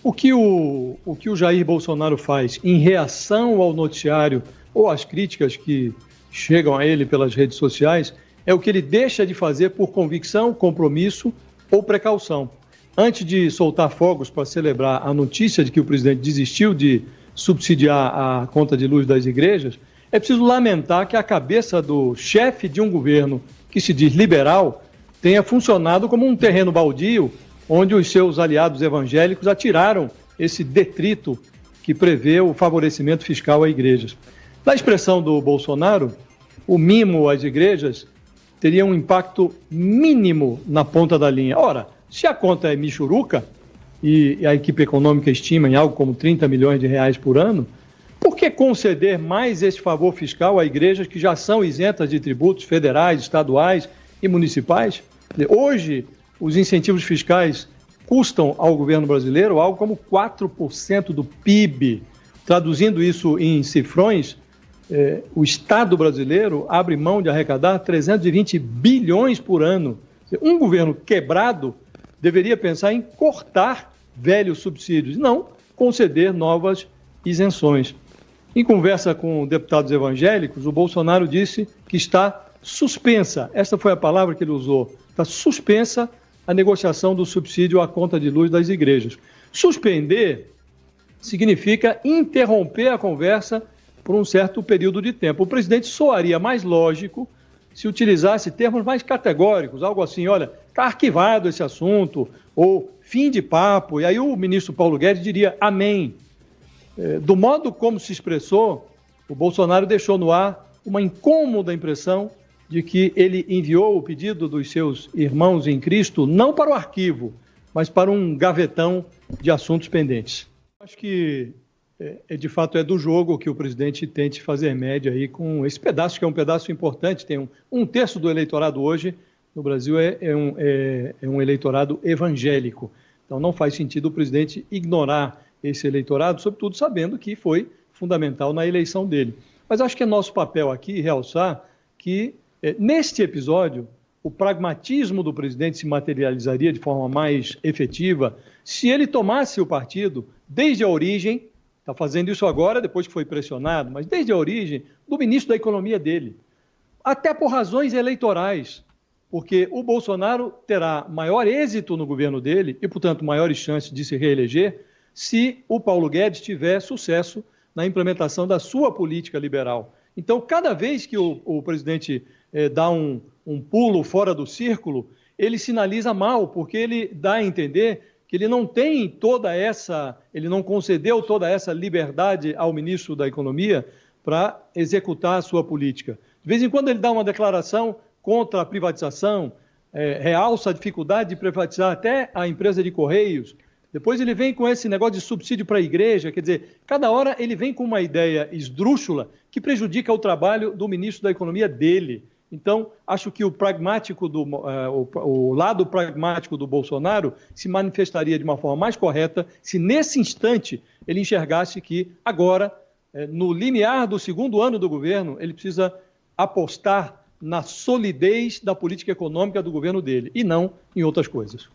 O que o Jair Bolsonaro faz em reação ao noticiário ou às críticas que chegam a ele pelas redes sociais é o que ele deixa de fazer por convicção, compromisso ou precaução. Antes de soltar fogos para celebrar a notícia de que o presidente desistiu de subsidiar a conta de luz das igrejas, é preciso lamentar que a cabeça do chefe de um governo que se diz liberal tenha funcionado como um terreno baldio, onde os seus aliados evangélicos atiraram esse detrito que prevê o favorecimento fiscal a igrejas. Na expressão do Bolsonaro, o mimo às igrejas teria um impacto mínimo na ponta da linha. Ora, se a conta é michuruca, e a equipe econômica estima em algo como 30 milhões de reais por ano, por que conceder mais esse favor fiscal a igrejas que já são isentas de tributos federais, estaduais e municipais? Hoje, os incentivos fiscais custam ao governo brasileiro algo como 4% do PIB. Traduzindo isso em cifrões, o Estado brasileiro abre mão de arrecadar 320 bilhões por ano. Um governo quebrado deveria pensar em cortar velhos subsídios, não conceder novas isenções. Em conversa com deputados evangélicos, o Bolsonaro disse que está suspensa, essa foi a palavra que ele usou, está suspensa a negociação do subsídio à conta de luz das igrejas. Suspender significa interromper a conversa por um certo período de tempo. O presidente soaria mais lógico se utilizasse termos mais categóricos, algo assim, olha, está arquivado esse assunto, ou fim de papo, e aí o ministro Paulo Guedes diria amém. Do modo como se expressou, o Bolsonaro deixou no ar uma incômoda impressão de que ele enviou o pedido dos seus irmãos em Cristo não para o arquivo, mas para um gavetão de assuntos pendentes. Acho que, de fato, é do jogo que o presidente tente fazer média aí com esse pedaço, que é um pedaço importante. Tem um terço do eleitorado hoje no Brasil é um eleitorado evangélico. Então, não faz sentido o presidente ignorar esse eleitorado, sobretudo sabendo que foi fundamental na eleição dele. Mas acho que é nosso papel aqui realçar que, neste episódio, o pragmatismo do presidente se materializaria de forma mais efetiva se ele tomasse o partido desde a origem, está fazendo isso agora, depois que foi pressionado, mas desde a origem do ministro da Economia dele, até por razões eleitorais, porque o Bolsonaro terá maior êxito no governo dele e, portanto, maiores chances de se reeleger se o Paulo Guedes tiver sucesso na implementação da sua política liberal. Então, cada vez que o presidente dá um pulo fora do círculo, ele sinaliza mal, porque ele dá a entender que ele não tem ele não concedeu toda essa liberdade ao ministro da Economia para executar a sua política. De vez em quando ele dá uma declaração contra a privatização, realça a dificuldade de privatizar até a empresa de Correios. Depois ele vem com esse negócio de subsídio para a igreja, quer dizer, cada hora ele vem com uma ideia esdrúxula que prejudica o trabalho do ministro da Economia dele. Então, acho que o lado pragmático do Bolsonaro se manifestaria de uma forma mais correta se nesse instante ele enxergasse que agora, no limiar do segundo ano do governo, ele precisa apostar na solidez da política econômica do governo dele e não em outras coisas.